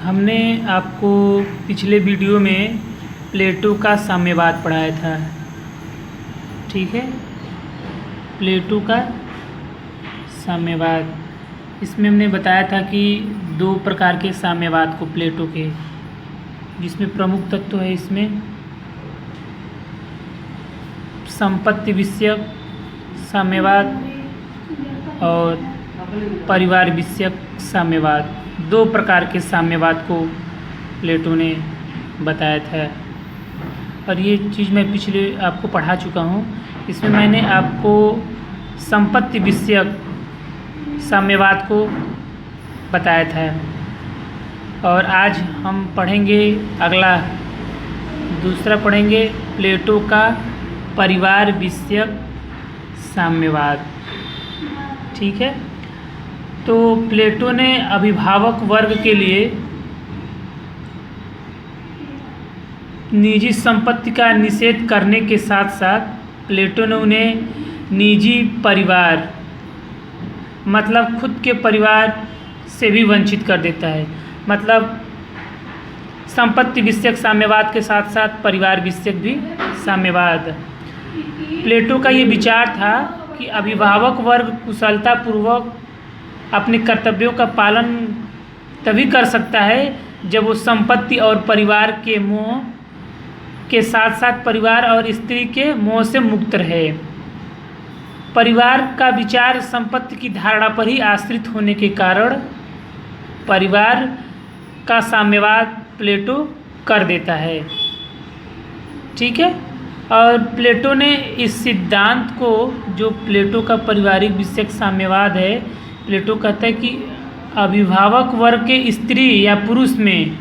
हमने आपको पिछले वीडियो में प्लेटो का साम्यवाद पढ़ाया था। ठीक है, प्लेटो का साम्यवाद। इसमें हमने बताया था कि दो प्रकार के साम्यवाद को प्लेटो के, जिसमें प्रमुख तत्व है इसमें संपत्ति विषयक साम्यवाद और परिवार विषयक साम्यवाद। दो प्रकार के साम्यवाद को प्लेटो ने बताया था और ये चीज़ मैं पिछले आपको पढ़ा चुका हूँ। इसमें मैंने आपको संपत्ति विषयक साम्यवाद को बताया था और आज हम पढ़ेंगे अगला दूसरा पढ़ेंगे प्लेटो का परिवार विषयक साम्यवाद। ठीक है, तो प्लेटो ने अभिभावक वर्ग के लिए निजी संपत्ति का निषेध करने के साथ साथ प्लेटो ने उन्हें निजी परिवार मतलब खुद के परिवार से भी वंचित कर देता है। मतलब संपत्ति विषयक साम्यवाद के साथ साथ परिवार विषयक भी साम्यवाद। प्लेटो का ये विचार था कि अभिभावक वर्ग कुशलतापूर्वक अपने कर्तव्यों का पालन तभी कर सकता है जब वो संपत्ति और परिवार के मोह के साथ साथ परिवार और स्त्री के मोह से मुक्त रहे। परिवार का विचार संपत्ति की धारणा पर ही आश्रित होने के कारण परिवार का साम्यवाद प्लेटो कर देता है। ठीक है, और प्लेटो ने इस सिद्धांत को, जो प्लेटो का पारिवारिक विषयक साम्यवाद है, प्लेटो कहता है कि अभिभावक वर्ग के स्त्री या पुरुष में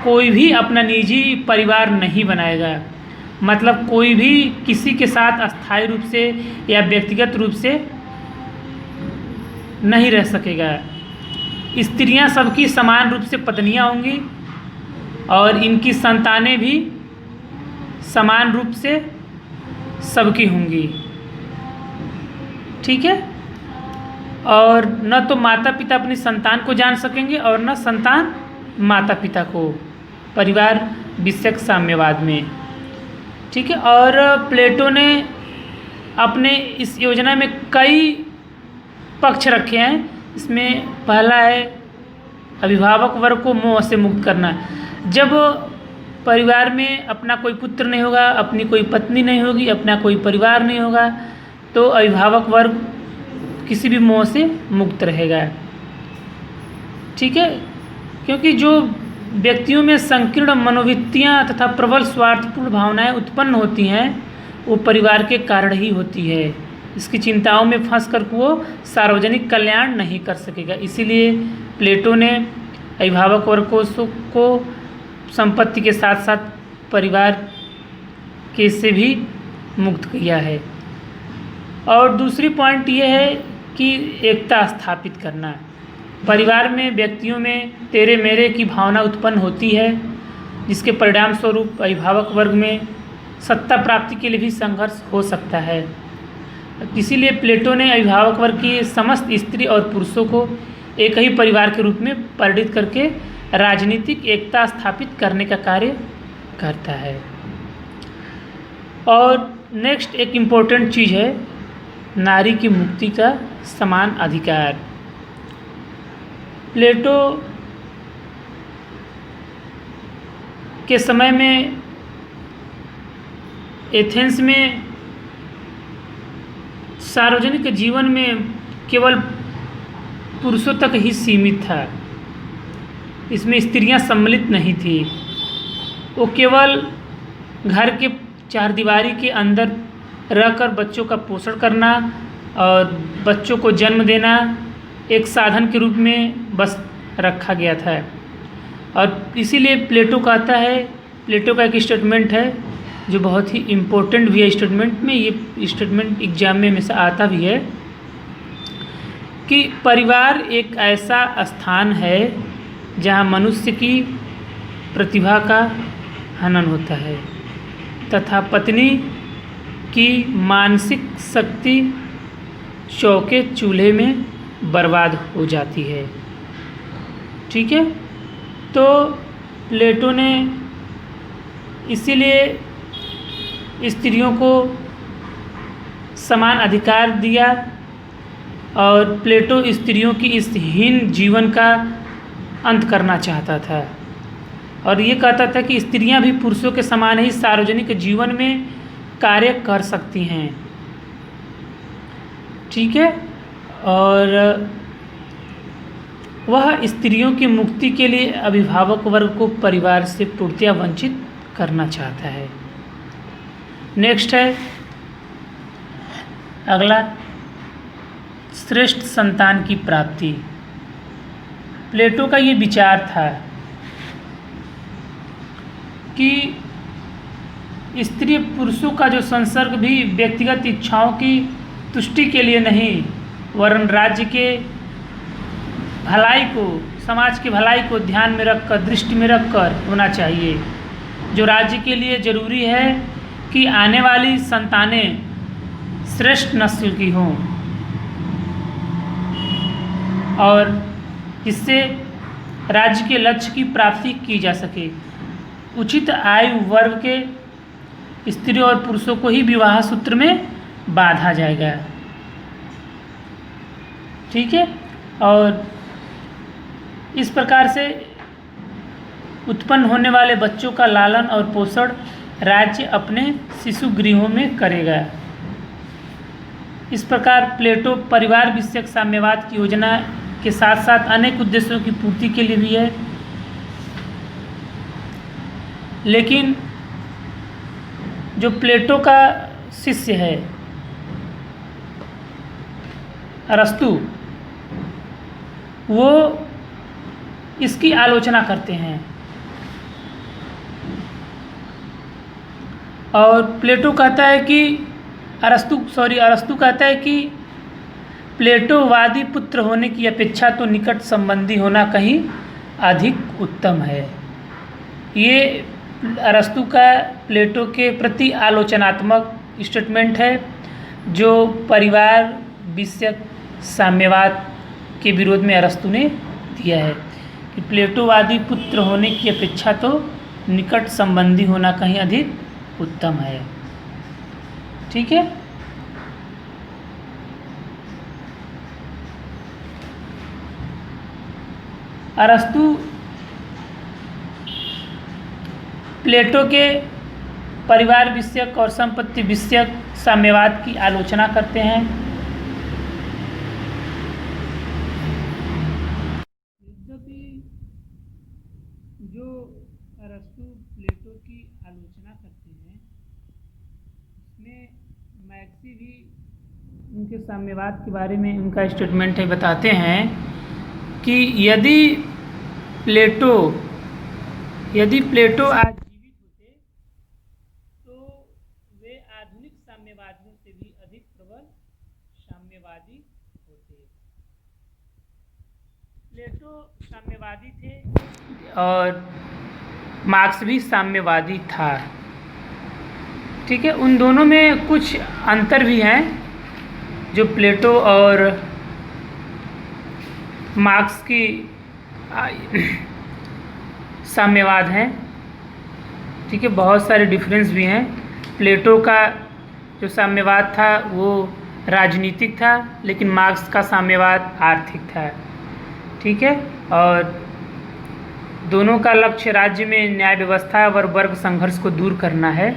कोई भी अपना निजी परिवार नहीं बनाएगा। मतलब कोई भी किसी के साथ अस्थायी रूप से या व्यक्तिगत रूप से नहीं रह सकेगा। स्त्रियां सबकी समान रूप से पत्नियां होंगी और इनकी संतानें भी समान रूप से सबकी होंगी। ठीक है, और न तो माता पिता अपनी संतान को जान सकेंगे और न संतान माता पिता को, परिवार विषयक साम्यवाद में। ठीक है, और प्लेटो ने अपने इस योजना में कई पक्ष रखे हैं। इसमें पहला है अभिभावक वर्ग को मोह से मुक्त करना। जब परिवार में अपना कोई पुत्र नहीं होगा, अपनी कोई पत्नी नहीं होगी, अपना कोई परिवार नहीं होगा, तो अभिभावक वर्ग किसी भी मोह से मुक्त रहेगा। ठीक है, क्योंकि जो व्यक्तियों में संकीर्ण मनोवृत्तियाँ तथा प्रबल स्वार्थपूर्ण भावनाएं उत्पन्न होती हैं वो परिवार के कारण ही होती है। इसकी चिंताओं में फंस कर वो सार्वजनिक कल्याण नहीं कर सकेगा। इसीलिए प्लेटो ने अभिभावक वर्ग को संपत्ति के साथ साथ परिवार के से भी मुक्त किया है। और दूसरी पॉइंट ये है कि एकता स्थापित करना। परिवार में व्यक्तियों में तेरे मेरे की भावना उत्पन्न होती है, जिसके परिणाम स्वरूप अभिभावक वर्ग में सत्ता प्राप्ति के लिए भी संघर्ष हो सकता है। इसीलिए प्लेटो ने अभिभावक वर्ग की समस्त स्त्री और पुरुषों को एक ही परिवार के रूप में परिणित करके राजनीतिक एकता स्थापित करने का कार्य करता है। और नेक्स्ट एक इम्पोर्टेंट चीज़ है नारी की मुक्ति का समान अधिकार। प्लेटो के समय में एथेंस में सार्वजनिक जीवन में केवल पुरुषों तक ही सीमित था। इसमें स्त्रियां सम्मिलित नहीं थी। वो केवल घर के चारदीवारी के अंदर रहकर बच्चों का पोषण करना और बच्चों को जन्म देना एक साधन के रूप में बस रखा गया था। और इसीलिए प्लेटो कहता है, प्लेटो का एक स्टेटमेंट है जो बहुत ही इम्पोर्टेंट भी है स्टेटमेंट में, ये स्टेटमेंट एग्जाम में हमेशा आता भी है कि परिवार एक ऐसा स्थान है जहाँ मनुष्य की प्रतिभा का हनन होता है तथा पत्नी की मानसिक शक्ति चौके चूल्हे में बर्बाद हो जाती है। ठीक है, तो प्लेटो ने इसीलिए स्त्रियों को समान अधिकार दिया और प्लेटो स्त्रियों की इस हीन जीवन का अंत करना चाहता था और ये कहता था कि स्त्रियां भी पुरुषों के समान ही सार्वजनिक जीवन में कार्य कर सकती हैं। ठीक है, और वह स्त्रियों की मुक्ति के लिए अभिभावक वर्ग को परिवार से पूर्णतया वंचित करना चाहता है। नेक्स्ट है अगला, श्रेष्ठ संतान की प्राप्ति। प्लेटो का ये विचार था कि स्त्री पुरुषों का जो संसर्ग भी व्यक्तिगत इच्छाओं की तुष्टि के लिए नहीं वरन राज्य के भलाई को, समाज की भलाई को ध्यान में रखकर, दृष्टि में रखकर होना चाहिए। जो राज्य के लिए जरूरी है कि आने वाली संतानें श्रेष्ठ नस्ल की हों और जिससे राज्य के लक्ष्य की प्राप्ति की जा सके। उचित आयु वर्ग के स्त्रियों और पुरुषों को ही विवाह सूत्र में बांधा जाएगा। ठीक है, और इस प्रकार से उत्पन्न होने वाले बच्चों का लालन और पोषण राज्य अपने शिशु गृहों में करेगा। इस प्रकार प्लेटो परिवार विषयक साम्यवाद की योजना के साथ साथ अनेक उद्देश्यों की पूर्ति के लिए भी है। लेकिन जो प्लेटो का शिष्य है अरस्तु, वो इसकी आलोचना करते हैं और प्लेटो कहता है कि अरस्तु कहता है कि प्लेटोवादी पुत्र होने की अपेक्षा तो निकट संबंधी होना कहीं अधिक उत्तम है। ये अरस्तु का प्लेटो के प्रति आलोचनात्मक स्टेटमेंट है जो परिवार विषयक साम्यवाद के विरोध में अरस्तु ने दिया है कि प्लेटोवादी पुत्र होने की अपेक्षा तो निकट संबंधी होना कहीं अधिक उत्तम है। ठीक है, अरस्तु प्लेटो के परिवार विषयक और संपत्ति विषयक साम्यवाद की आलोचना करते हैं। यद्यपि जो अरस्तु प्लेटो की आलोचना करते हैं उसमें मैक्सी भी उनके साम्यवाद के बारे में उनका स्टेटमेंट है, बताते हैं कि यदि प्लेटो आज जीवित होते तो वे आधुनिक साम्यवादियों से भी अधिक प्रबल साम्यवादी होते। प्लेटो साम्यवादी थे और मार्क्स भी साम्यवादी था। ठीक है, उन दोनों में कुछ अंतर भी हैं जो प्लेटो और मार्क्स की साम्यवाद हैं। ठीक है, बहुत सारे डिफरेंस भी हैं। प्लेटो का जो साम्यवाद था वो राजनीतिक था लेकिन मार्क्स का साम्यवाद आर्थिक था। ठीक है, और दोनों का लक्ष्य राज्य में न्याय व्यवस्था और वर्ग संघर्ष को दूर करना है।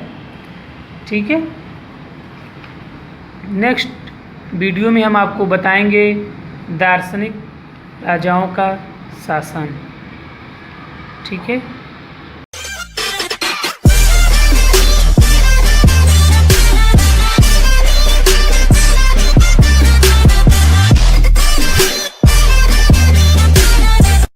ठीक है, नेक्स्ट वीडियो में हम आपको बताएंगे दार्शनिक राजाओं का शासन। ठीक है।